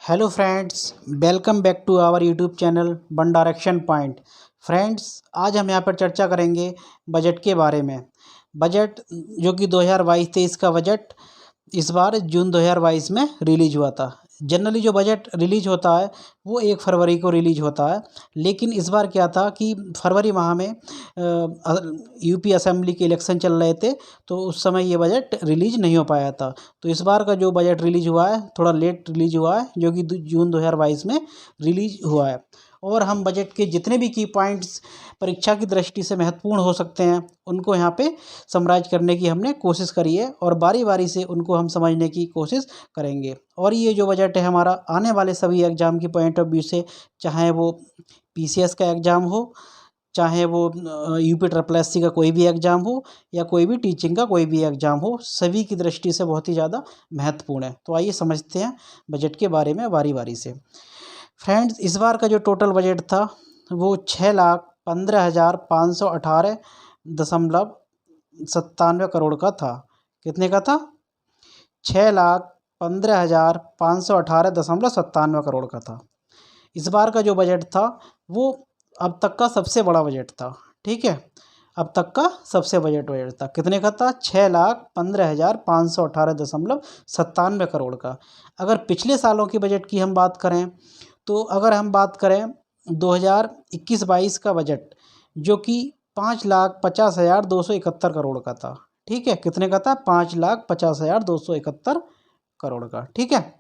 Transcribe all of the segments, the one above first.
Hello friends, welcome back to our YouTube channel One Direction Point. Friends, आज हम यहाँ पर चर्चा करेंगे बजट के बारे में। बजट जो कि 2022-23 का बजट इस बार जून 2022 में रिलीज हुआ था। जनरली जो बजट रिलीज होता है वो 1 फरवरी को रिलीज होता है, लेकिन इस बार क्या था कि फरवरी माह में यूपी असेंबली के इलेक्शन चल रहे थे, तो उस समय ये बजट रिलीज नहीं हो पाया था। तो इस बार का जो बजट रिलीज हुआ है थोड़ा लेट रिलीज हुआ है, जो कि जून 2022 में रिलीज हुआ है। और हम बजट के जितने भी की पॉइंट्स परीक्षा की दृष्टि से महत्वपूर्ण हो सकते हैं उनको यहाँ पे समराइज करने की हमने कोशिश करी है, और बारी बारी से उनको हम समझने की कोशिश करेंगे। और ये जो बजट है हमारा आने वाले सभी एग्ज़ाम की पॉइंट ऑफ व्यू से, चाहे वो पीसीएस का एग्ज़ाम हो, चाहे वो यूपी ट्रिपल एससी का कोई भी एग्ज़ाम हो, या कोई भी टीचिंग का कोई भी एग्ज़ाम हो, सभी की दृष्टि से बहुत ही ज़्यादा महत्वपूर्ण है। तो आइए समझते हैं बजट के बारे में बारी बारी से। फ्रेंड्स, इस बार का जो टोटल बजट था वो 6,15,518.97 करोड़ का था। कितने का था? 6,15,518.97 करोड़ का था। इस बार का जो बजट था वो अब तक का सबसे बड़ा बजट था। ठीक है, अब तक का सबसे बजट था। कितने का था? 6,15,518.97 करोड़ का। अगर पिछले सालों की बजट की हम बात करें, तो अगर हम बात करें 2021-22 का बजट, जो कि 5,50,271 करोड़ का था। ठीक है, कितने का था? 5,50,271 करोड़ का। ठीक है,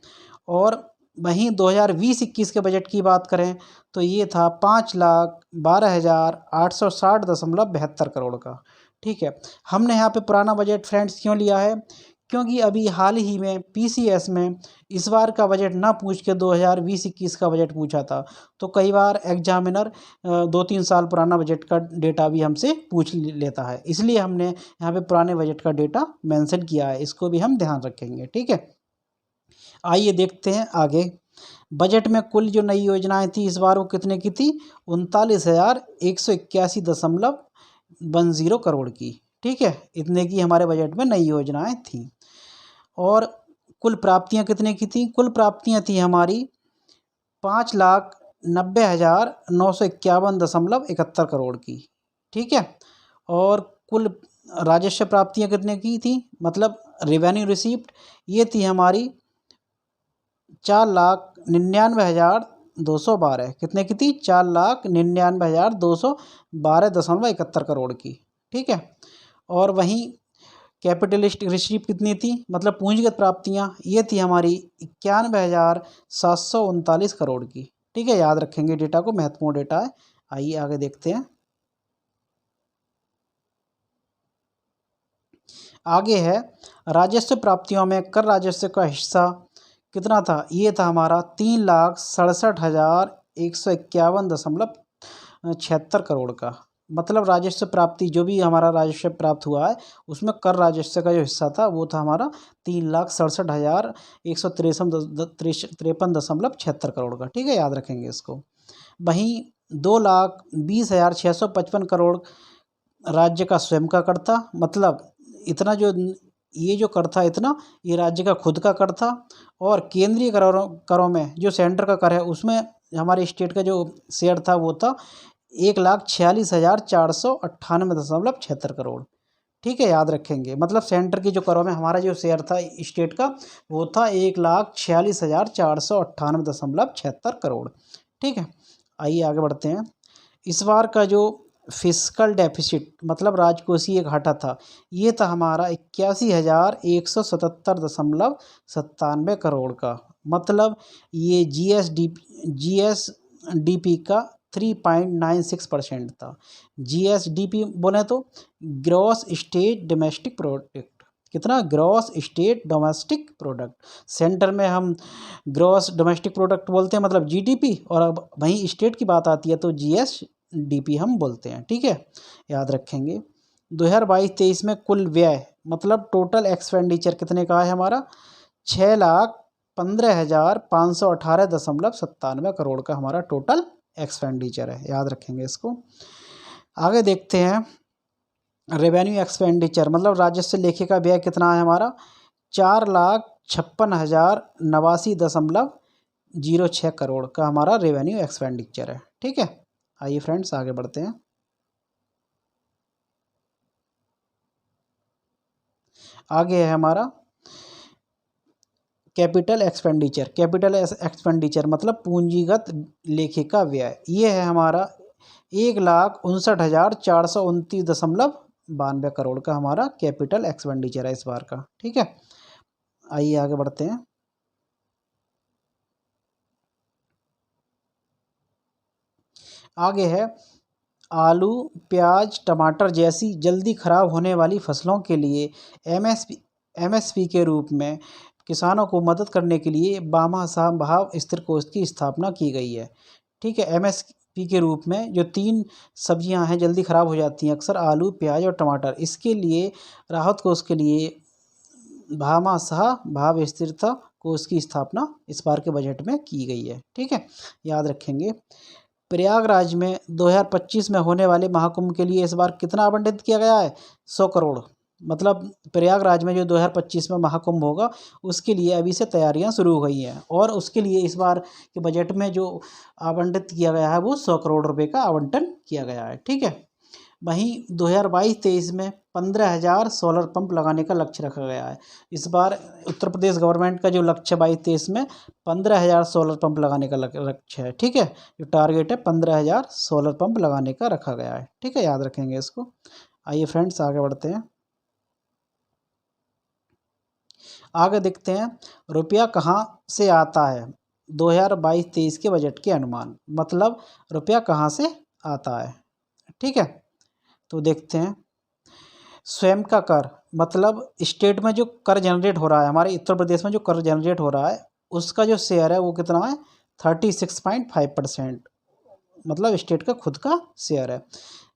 और वहीं 2020-21 के बजट की बात करें तो ये था 5,12,860.72 करोड़ का। ठीक है, हमने यहाँ पे पुराना बजट फ्रेंड्स क्यों लिया है? क्योंकि अभी हाल ही में पीसीएस में इस बार का बजट ना पूछ के 2020-21 का बजट पूछा था। तो कई बार एग्जामिनर 2-3 साल पुराना बजट का डेटा भी हमसे पूछ लेता है, इसलिए हमने यहाँ पे पुराने बजट का डेटा मेंशन किया है। इसको भी हम ध्यान रखेंगे। ठीक है, आइए देखते हैं आगे। बजट में कुल जो नई योजनाएं थी इस बार वो कितने की थी? 39,181.10 करोड़ की। ठीक है, इतने की हमारे बजट में नई योजनाएं थी। और कुल प्राप्तियां कितने की थी? कुल प्राप्तियां थी हमारी 5,90,951.71 करोड़ की। ठीक है, और कुल राजस्व प्राप्तियां कितने की थी, मतलब रेवेन्यू रिसीप्ट, ये थी हमारी 4,99,212। कितने की थी? 4,99,212.71 करोड़ की। ठीक है, और वहीं कैपिटलिस्ट रिसीप्ट कितनी थी, मतलब पूंजीगत प्राप्तियां, ये थी हमारी 91,739 करोड़ की। ठीक है, याद रखेंगे डेटा को, महत्वपूर्ण डेटा है। आइए आगे देखते हैं। आगे है राजस्व प्राप्तियों में कर राजस्व का हिस्सा कितना था? ये था हमारा 3,67,151.76 करोड़ का। मतलब राजस्व प्राप्ति जो भी हमारा राजस्व प्राप्त हुआ है उसमें कर राजस्व का जो हिस्सा था वो था हमारा 3,67,163.73 करोड़ का। ठीक है, याद रखेंगे इसको। वहीं 2,20,655 करोड़ राज्य का स्वयं का कर था, मतलब इतना जो ये जो कर था इतना ये राज्य का खुद का कर था। और केंद्रीय करों में जो सेंटर का कर है उसमें हमारे स्टेट का जो शेयर था वो था 1,46,498.76 करोड़। ठीक है, याद रखेंगे। मतलब सेंटर की जो करों में हमारा जो शेयर था स्टेट का वो था 1,46,498.76 करोड़। ठीक है, आइए आगे बढ़ते हैं। इस बार का जो फिस्कल डेफिसिट मतलब राजकोषीय घाटा था ये था हमारा 81,177.97 करोड़ का। मतलब ये जीएसडीपी का 3.96% था। जीएसडीपी बोले तो ग्रॉस स्टेट डोमेस्टिक प्रोडक्ट। कितना? Gross state domestic product. Centre में हम ग्रॉस डोमेस्टिक प्रोडक्ट बोलते हैं, मतलब जीडीपी, और अब वहीं स्टेट की बात आती है तो जीएसडीपी हम बोलते हैं। ठीक है, याद रखेंगे। 2022-23 में कुल व्यय मतलब टोटल एक्सपेंडिचर कितने का है हमारा? 6,15,518.97 करोड़ का हमारा टोटल एक्सपेंडिचर है। याद रखेंगे इसको। आगे देखते हैं रेवेन्यू एक्सपेंडिचर मतलब राजस्व लेखे का व्यय कितना है हमारा? 4,56,089.92 06 करोड़ का हमारा रेवेन्यू एक्सपेंडिचर है। ठीक है, आइए फ्रेंड्स आगे बढ़ते हैं। आगे है हमारा कैपिटल एक्सपेंडिचर। कैपिटल एक्सपेंडिचर मतलब पूंजीगत लेखिका व्यय। ये है हमारा 1,59,429.92 करोड़ का हमारा कैपिटल एक्सपेंडिचर है इस बार का। ठीक है, आइए आगे बढ़ते हैं। आगे है आलू, प्याज, टमाटर जैसी जल्दी खराब होने वाली फसलों के लिए एमएसपी के रूप में किसानों को मदद करने के लिए भाव स्थिर कोष की स्थापना की गई है। ठीक है, एमएसपी के रूप में जो 3 सब्जियां हैं जल्दी ख़राब हो जाती हैं अक्सर, आलू, प्याज और टमाटर, इसके लिए राहत कोष के लिए भाव स्थिरता कोष की स्थापना इस बार के बजट में की गई है। ठीक है, याद रखेंगे। प्रयागराज में 2025 में होने वाले महाकुंभ के लिए इस बार कितना आवंटित किया गया है? 100 करोड़। मतलब प्रयागराज में जो 2025 में महाकुंभ होगा उसके लिए अभी से तैयारियां शुरू हो गई हैं, और उसके लिए इस बार के बजट में जो आवंटित किया गया है वो 100 करोड़ रुपए का आवंटन किया गया है। ठीक है, वहीं 2022-23 में 15,000 सोलर पंप लगाने का लक्ष्य रखा गया है। इस बार उत्तर प्रदेश गवर्नमेंट का जो लक्ष्य 22-23 में 15,000 सोलर पंप लगाने का लक्ष्य है। ठीक है, जो टारगेट है 15,000 सोलर पंप लगाने का रखा गया है। ठीक है, याद रखेंगे इसको। आइए फ्रेंड्स आगे बढ़ते हैं। आगे देखते हैं रुपया कहाँ से आता है। 2022-23 के बजट के अनुमान, मतलब रुपया कहाँ से आता है। ठीक है, तो देखते हैं। स्वयं का कर, मतलब स्टेट में जो कर जनरेट हो रहा है, हमारे उत्तर प्रदेश में जो कर जनरेट हो रहा है उसका जो शेयर है वो कितना है? 36.5%, मतलब स्टेट का खुद का शेयर है।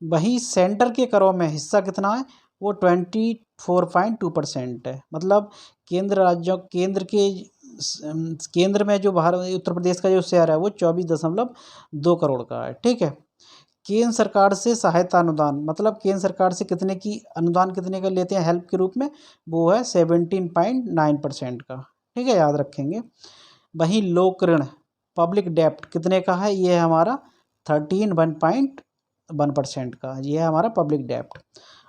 वहीं सेंटर के करों में हिस्सा कितना है? वो 24.2% है। मतलब केंद्र में जो भारत उत्तर प्रदेश का जो शेयर है वो 24.2 करोड़ का है। ठीक है, केंद्र सरकार से सहायता अनुदान, मतलब केंद्र सरकार से अनुदान कितने का लेते हैं हेल्प के रूप में? वो है 17.9% का। ठीक है, याद रखेंगे। वहीं लोक ऋण, पब्लिक डेप्ट कितने का है? ये है हमारा 13.1% का, ये है हमारा पब्लिक डेप्ट।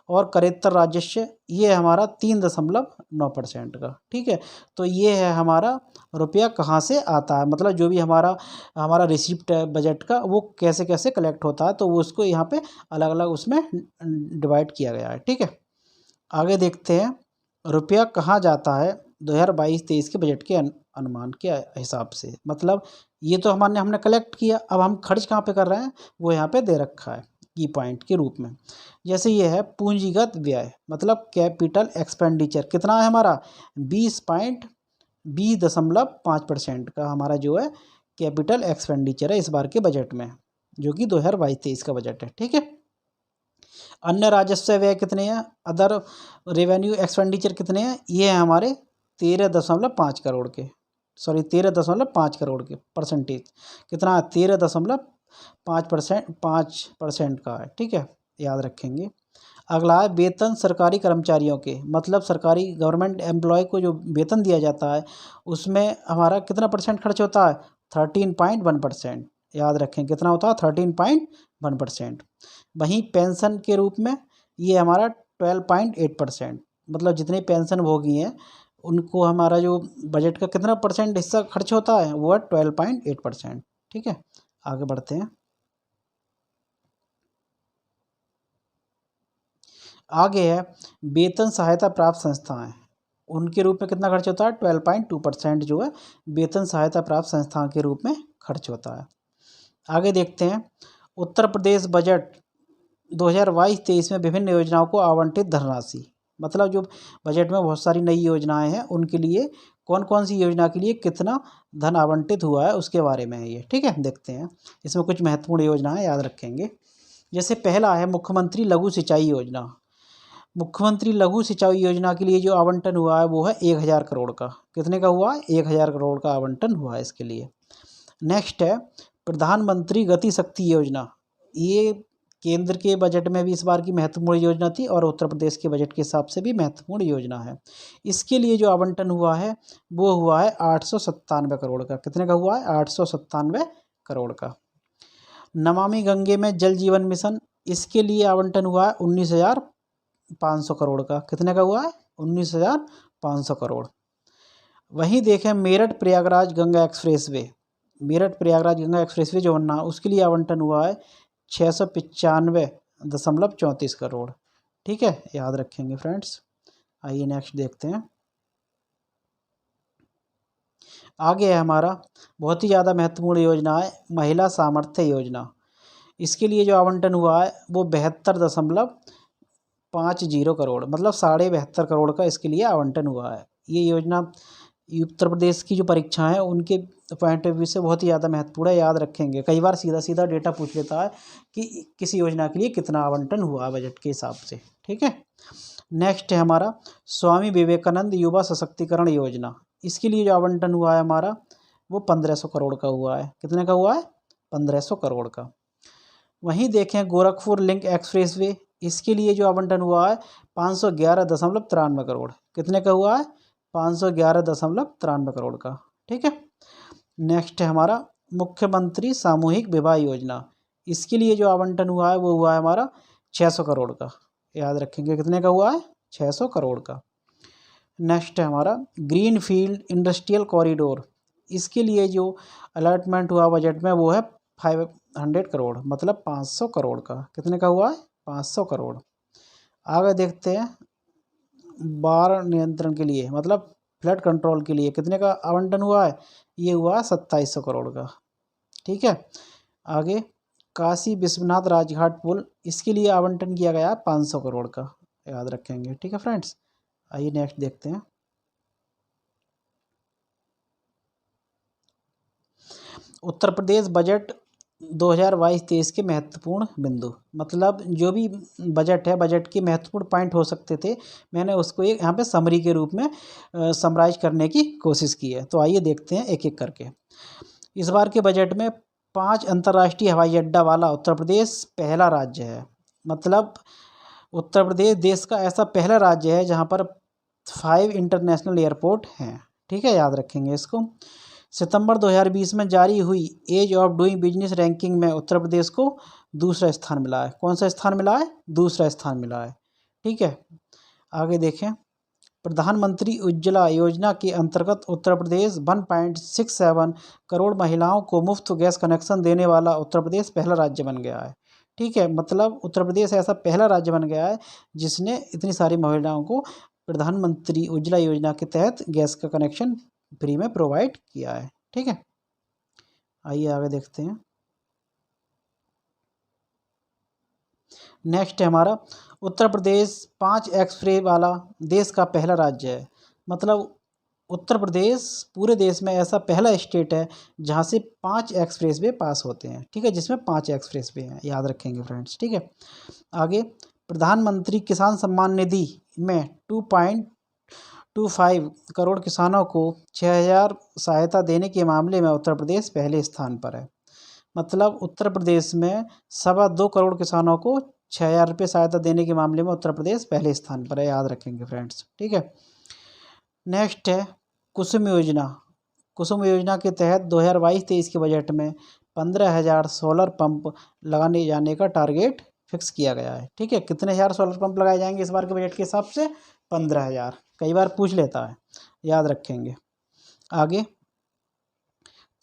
और करेत्तर राजस्व, ये है हमारा 3.9% का। ठीक है, तो ये है हमारा रुपया कहाँ से आता है, मतलब जो भी हमारा रिसिप्ट है बजट का वो कैसे कैसे कलेक्ट होता है, तो वो उसको यहाँ पे अलग अलग उसमें डिवाइड किया गया है। ठीक है, आगे देखते हैं रुपया कहाँ जाता है 2022-23 के बजट के अनुमान के हिसाब से। मतलब ये तो हमने कलेक्ट किया, अब हम खर्च कहाँ पे कर रहे हैं वो यहाँ पे दे रखा है की पॉइंट के रूप में। जैसे ये है पूंजीगत व्यय, मतलब कैपिटल एक्सपेंडिचर कितना है हमारा? 20.5% का हमारा जो है कैपिटल एक्सपेंडिचर है इस बार के बजट में, जो कि 2022-23 का बजट है। ठीक है, अन्य राजस्व व्यय कितने हैं? अदर रेवेन्यू एक्सपेंडिचर कितने हैं? ये हैं हमारे 13.5 करोड़ के, सॉरी 13.5 करोड़ के। परसेंटेज कितना है? 13.5% का है। ठीक है, याद रखेंगे। अगला है वेतन सरकारी कर्मचारियों के, मतलब सरकारी गवर्नमेंट एम्प्लॉय को जो वेतन दिया जाता है उसमें हमारा कितना परसेंट खर्च होता है? 13.1%। याद रखें कितना होता है? 13.1%। वहीं पेंशन के रूप में ये हमारा 12.8%, मतलब जितने पेंशन भोगी हैं उनको हमारा जो बजट का कितना परसेंट हिस्सा खर्च होता है वो है 12.8%। ठीक है, आगे बढ़ते हैं। आगे है वेतन सहायता प्राप्त संस्थाएं, उनके रूप में कितना खर्च होता है? 12.2% जो है वेतन सहायता प्राप्त संस्थाओं के रूप में खर्च होता है। आगे देखते हैं उत्तर प्रदेश बजट 2022-23 में विभिन्न योजनाओं को आवंटित धनराशि, मतलब जो बजट में बहुत सारी नई योजनाएं हैं उनके लिए कौन कौन सी योजना के लिए कितना धन आवंटित हुआ है उसके बारे में है ये। ठीक है, देखते हैं। इसमें कुछ महत्वपूर्ण योजनाएं याद रखेंगे। जैसे पहला है मुख्यमंत्री लघु सिंचाई योजना। मुख्यमंत्री लघु सिंचाई योजना के लिए जो आवंटन हुआ है वो है 1,000 करोड़ का। कितने का हुआ है? 1,000 करोड़ का आवंटन हुआ है इसके लिए। नेक्स्ट है प्रधानमंत्री गति शक्ति योजना। ये केंद्र के बजट में भी इस बार की महत्वपूर्ण योजना थी और उत्तर प्रदेश के बजट के हिसाब से भी महत्वपूर्ण योजना है। इसके लिए जो आवंटन हुआ है वो हुआ है 897 करोड़ का। कितने का हुआ है? 897 करोड़ का। नमामि गंगे में जल जीवन मिशन, इसके लिए आवंटन हुआ है 19,500 करोड़ का। कितने का हुआ है? 19,500 करोड़। वहीं देखें मेरठ प्रयागराज गंगा एक्सप्रेसवे, मेरठ प्रयागराज गंगा एक्सप्रेसवे जो बनना उसके लिए आवंटन हुआ है 695.34 करोड़। ठीक है, याद रखेंगे फ्रेंड्स। आइए नेक्स्ट देखते हैं। आगे है हमारा बहुत ही ज़्यादा महत्वपूर्ण योजना है महिला सामर्थ्य योजना। इसके लिए जो आवंटन हुआ है वो 72.50 करोड़, मतलब 72.5 करोड़ का इसके लिए आवंटन हुआ है। ये योजना उत्तर प्रदेश की जो परीक्षा है उनके पॉइंट ऑफ व्यू से बहुत ही ज़्यादा महत्वपूर्ण है, याद रखेंगे। कई बार सीधा सीधा डेटा पूछ लेता है कि किसी योजना के लिए कितना आवंटन हुआ बजट के हिसाब से। ठीक है, नेक्स्ट है हमारा स्वामी विवेकानंद युवा सशक्तिकरण योजना। इसके लिए जो आवंटन हुआ है हमारा वो 1500 करोड़ का हुआ है। कितने का हुआ है? 1500 करोड़ का। वहीं देखें गोरखपुर लिंक एक्सप्रेसवे, इसके लिए जो आवंटन हुआ है 511.93 करोड़। कितने का हुआ है? 511.93 करोड़ का। ठीक है, नेक्स्ट है हमारा मुख्यमंत्री सामूहिक विवाह योजना। इसके लिए जो आवंटन हुआ है वो हुआ है हमारा 600 करोड़ का। याद रखेंगे कितने का हुआ है? 600 करोड़ का। नेक्स्ट है हमारा ग्रीन फील्ड इंडस्ट्रियल कॉरिडोर। इसके लिए जो अलॉटमेंट हुआ बजट में वो है 500 करोड़, मतलब 500 करोड़ का। कितने का हुआ है? 500 करोड़। आगे देखते हैं बाढ़ नियंत्रण के लिए, मतलब फ्लड कंट्रोल के लिए कितने का आवंटन हुआ है? ये हुआ है 2700 करोड़ का। ठीक है, आगे काशी विश्वनाथ राजघाट पुल, इसके लिए आवंटन किया गया 500 करोड़ का। याद रखेंगे। ठीक है फ्रेंड्स, आइए नेक्स्ट देखते हैं। उत्तर प्रदेश बजट 2022-23 के महत्वपूर्ण बिंदु, मतलब जो भी बजट है, बजट के महत्वपूर्ण पॉइंट हो सकते थे, मैंने उसको एक यहाँ पे समरी के रूप में समराइज करने की कोशिश की है। तो आइए देखते हैं एक एक करके। इस बार के बजट में 5 अंतर्राष्ट्रीय हवाई अड्डा वाला उत्तर प्रदेश पहला राज्य है। मतलब उत्तर प्रदेश देश का ऐसा पहला राज्य है जहाँ पर 5 इंटरनेशनल एयरपोर्ट हैं। ठीक है, याद रखेंगे इसको। सितंबर 2020 में जारी हुई ease of doing business ranking में उत्तर प्रदेश को दूसरा स्थान मिला है। कौन सा स्थान मिला है? दूसरा स्थान मिला है। ठीक है, आगे देखें। प्रधानमंत्री उज्ज्वला योजना के अंतर्गत उत्तर प्रदेश 1.67 करोड़ महिलाओं को मुफ्त गैस कनेक्शन देने वाला उत्तर प्रदेश पहला राज्य बन गया है। ठीक है, मतलब उत्तर प्रदेश ऐसा पहला राज्य बन गया है जिसने इतनी सारी महिलाओं को प्रधानमंत्री उज्ज्वला योजना के तहत गैस का कनेक्शन फ्री में प्रोवाइड किया है। ठीक है, आइए आगे देखते हैं। नेक्स्ट है हमारा उत्तर प्रदेश 5 एक्सप्रेस वाला देश का पहला राज्य है। मतलब उत्तर प्रदेश पूरे देश में ऐसा पहला स्टेट है जहाँ से 5 एक्सप्रेसवे पास होते हैं। ठीक है, जिसमें 5 एक्सप्रेसवे हैं, याद रखेंगे फ्रेंड्स। ठीक है, आगे प्रधानमंत्री किसान सम्मान निधि में 2.25 करोड़ किसानों को 6,000 सहायता देने के मामले में उत्तर प्रदेश पहले स्थान पर है। मतलब उत्तर प्रदेश में 2.25 करोड़ किसानों को 6,000 रुपये सहायता देने के मामले में उत्तर प्रदेश पहले स्थान पर है, याद रखेंगे फ्रेंड्स। ठीक है, नेक्स्ट है कुसुम योजना। कुसुम योजना के तहत 2022-23 के बजट में 15,000 सोलर पंप लगाने जाने का टारगेट फिक्स किया गया है। ठीक है, कितने हज़ार सोलर पंप लगाए जाएंगे इस बार के बजट के हिसाब से? 15,000। कई बार पूछ लेता है, याद रखेंगे। आगे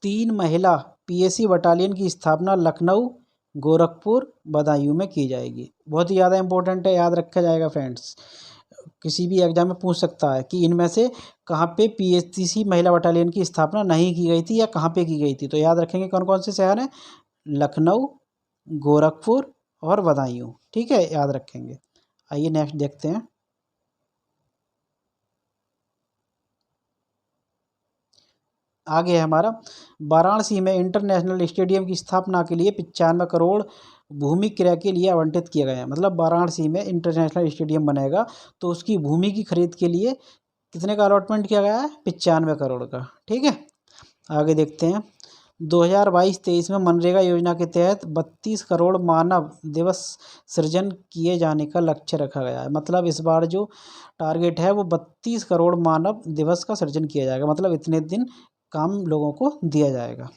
3 महिला पीएसी बटालियन की स्थापना लखनऊ, गोरखपुर, बदायूं में की जाएगी। बहुत ही ज़्यादा इंपॉर्टेंट है, याद रखा जाएगा फ्रेंड्स। किसी भी एग्जाम में पूछ सकता है कि इनमें से कहाँ पे पीएसी महिला बटालियन की स्थापना नहीं की गई थी या कहाँ पे की गई थी। तो याद रखेंगे कौन कौन से शहर हैं? लखनऊ, गोरखपुर और बदायूं। ठीक है, याद रखेंगे। आइए नेक्स्ट देखते हैं। आगे है हमारा वाराणसी में इंटरनेशनल स्टेडियम की स्थापना के लिए 95 करोड़ भूमि क्रय के लिए आवंटित किए गए हैं। मतलब वाराणसी में इंटरनेशनल स्टेडियम बनेगा तो उसकी भूमि की खरीद के लिए कितने का अलॉटमेंट किया गया है? 95 करोड़ का। ठीक है, आगे देखते हैं। 2022-23 में मनरेगा योजना के तहत 32 करोड़ मानव दिवस सृजन किए जाने का लक्ष्य रखा गया है। मतलब इस बार जो टारगेट है वो 32 करोड़ मानव दिवस का सृजन किया जाएगा, मतलब इतने दिन काम लोगों को दिया जाएगा।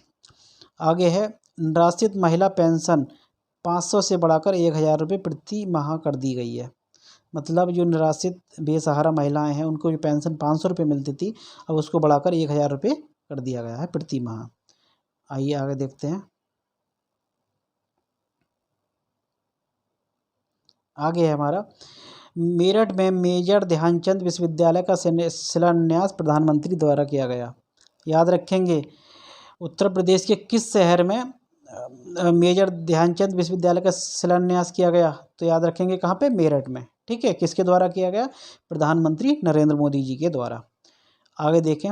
आगे है निराश्रित महिला पेंशन 500 से बढ़ाकर 1000 रुपये प्रति माह कर दी गई है। मतलब जो निराश्रित बेसहारा महिलाएं हैं उनको जो पेंशन 500 रुपये मिलती थी, अब उसको बढ़ाकर 1000 रुपये कर दिया गया है प्रति माह। आइए आगे देखते हैं। आगे है हमारा मेरठ में मेजर ध्यानचंद विश्वविद्यालय का शिलान्यास प्रधानमंत्री द्वारा किया गया। याद रखेंगे उत्तर प्रदेश के किस शहर में मेजर ध्यानचंद विश्वविद्यालय का शिलान्यास किया गया, तो याद रखेंगे कहाँ पे, मेरठ में। ठीक है, किसके द्वारा किया गया, प्रधानमंत्री नरेंद्र मोदी जी के द्वारा। आगे देखें,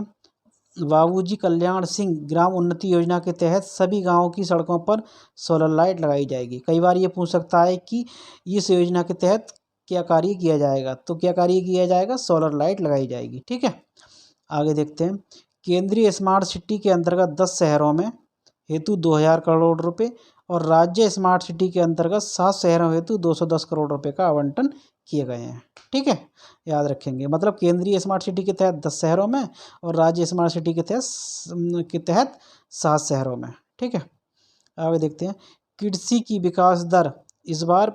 बाबूजी कल्याण सिंह ग्राम उन्नति योजना के तहत सभी गांवों की सड़कों पर सोलर लाइट लगाई जाएगी। कई बार ये पूछ सकता है कि इस योजना के तहत क्या कार्य किया जाएगा, तो क्या कार्य किया जाएगा, सोलर लाइट लगाई जाएगी। ठीक है, आगे देखते हैं। केंद्रीय स्मार्ट सिटी के अंतर्गत 10 शहरों में हेतु 2000 करोड़ रुपए और राज्य स्मार्ट सिटी के अंतर्गत 7 शहरों हेतु 210 करोड़ रुपए का आवंटन किए गए हैं। ठीक है, याद रखेंगे। मतलब केंद्रीय स्मार्ट सिटी के तहत 10 शहरों में और राज्य स्मार्ट सिटी के तहत 7 शहरों में। ठीक है, आगे देखते हैं। कृषि की विकास दर इस बार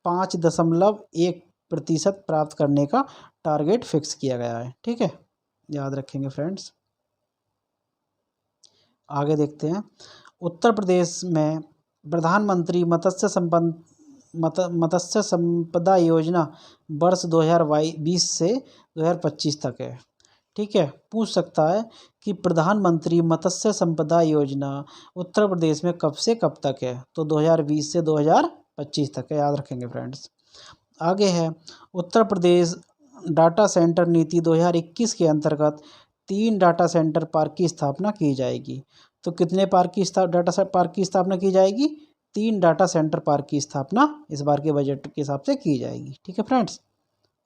5.1% प्राप्त करने का टारगेट फिक्स किया गया है। ठीक है, याद रखेंगे फ्रेंड्स। आगे देखते हैं। उत्तर प्रदेश में प्रधानमंत्री मत्स्य संपदा योजना वर्ष 2020 से 2025 तक है। ठीक है, पूछ सकता है कि प्रधानमंत्री मत्स्य संपदा योजना उत्तर प्रदेश में कब से कब तक है, तो 2020 से 2025 तक है। याद रखेंगे फ्रेंड्स। आगे है उत्तर प्रदेश डाटा सेंटर नीति 2021 के अंतर्गत 3 डाटा सेंटर पार्क की स्थापना की जाएगी। तो कितने डाटा पार्क की स्थापना की जाएगी, 3 डाटा सेंटर पार्क की स्थापना इस बार के बजट के हिसाब से की जाएगी। ठीक है फ्रेंड्स,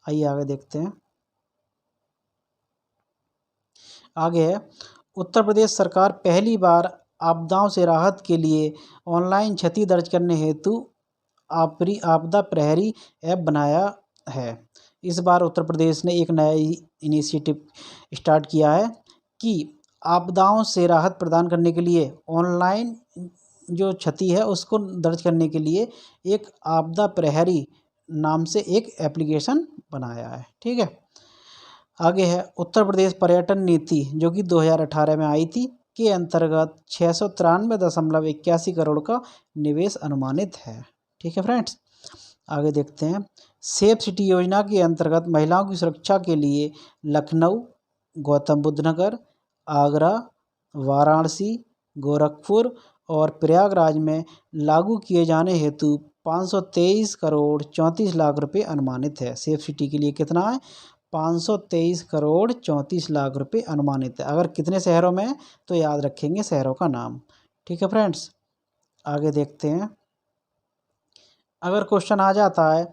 आइए आगे देखते हैं। आगे है उत्तर प्रदेश सरकार पहली बार आपदाओं से राहत के लिए ऑनलाइन क्षति दर्ज करने हेतु आपदा प्रहरी ऐप बनाया है। इस बार उत्तर प्रदेश ने एक नया इनिशिएटिव स्टार्ट किया है कि आपदाओं से राहत प्रदान करने के लिए ऑनलाइन जो क्षति है उसको दर्ज करने के लिए एक आपदा प्रहरी नाम से एक एप्लीकेशन बनाया है। ठीक है, आगे है उत्तर प्रदेश पर्यटन नीति जो कि 2018 में आई थी, के अंतर्गत 693.81 करोड़ का निवेश अनुमानित है। ठीक है फ्रेंड्स, आगे देखते हैं। सेफ सिटी योजना के अंतर्गत महिलाओं की सुरक्षा के लिए लखनऊ, गौतम बुद्ध नगर, आगरा, वाराणसी, गोरखपुर और प्रयागराज में लागू किए जाने हेतु 523 करोड़ 34 लाख रुपए अनुमानित है। सेफ सिटी के लिए कितना है, 523 करोड़ 34 लाख रुपए अनुमानित है। अगर कितने शहरों में है तो याद रखेंगे शहरों का नाम। ठीक है फ्रेंड्स, आगे देखते हैं। अगर क्वेश्चन आ जाता है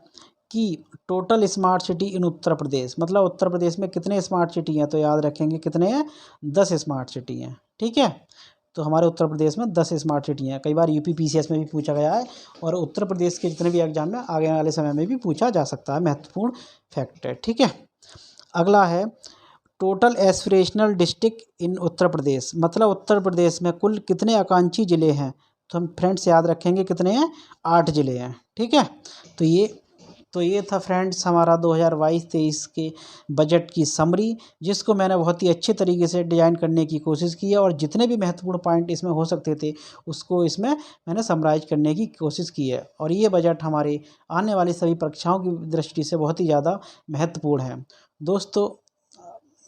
कि total smart city in Uttar Pradesh, मतलब उत्तर प्रदेश में कितने स्मार्ट सिटी हैं, तो याद रखेंगे कितने हैं, 10 स्मार्ट सिटी हैं। ठीक है, तो हमारे उत्तर प्रदेश में 10 स्मार्ट सिटी हैं। कई बार यूपी पीसीएस में भी पूछा गया है और उत्तर प्रदेश के जितने भी एग्जाम में आगे वाले समय में भी पूछा जा सकता है, महत्वपूर्ण फैक्ट है। ठीक है, अगला है total aspirational district in Uttar Pradesh, मतलब उत्तर प्रदेश में कुल कितने आकांक्षी ज़िले हैं, तो हम फ्रेंड्स याद रखेंगे कितने हैं, 8 ज़िले हैं। ठीक है, तो ये था फ्रेंड्स हमारा 2022-23 के बजट की समरी, जिसको मैंने बहुत ही अच्छे तरीके से डिज़ाइन करने की कोशिश की है और जितने भी महत्वपूर्ण पॉइंट इसमें हो सकते थे उसको इसमें मैंने समराइज करने की कोशिश की है। और ये बजट हमारे आने वाली सभी परीक्षाओं की दृष्टि से बहुत ही ज़्यादा महत्वपूर्ण है। दोस्तों,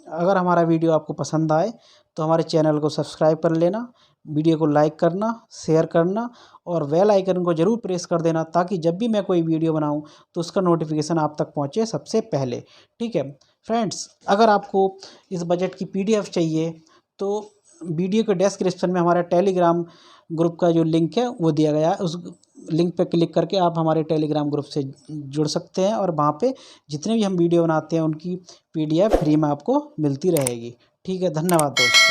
अगर हमारा वीडियो आपको पसंद आए तो हमारे चैनल को सब्सक्राइब कर लेना, वीडियो को लाइक करना, शेयर करना और बेल आइकन को ज़रूर प्रेस कर देना, ताकि जब भी मैं कोई वीडियो बनाऊं तो उसका नोटिफिकेशन आप तक पहुंचे सबसे पहले। ठीक है फ्रेंड्स, अगर आपको इस बजट की PDF चाहिए तो वीडियो के डिस्क्रिप्शन में हमारा टेलीग्राम ग्रुप का जो लिंक है वो दिया गया है, उस लिंक पर क्लिक करके आप हमारे टेलीग्राम ग्रुप से जुड़ सकते हैं और वहाँ पे जितने भी हम वीडियो बनाते हैं उनकी PDF फ्री में आपको मिलती रहेगी। ठीक है, धन्यवाद दोस्तों।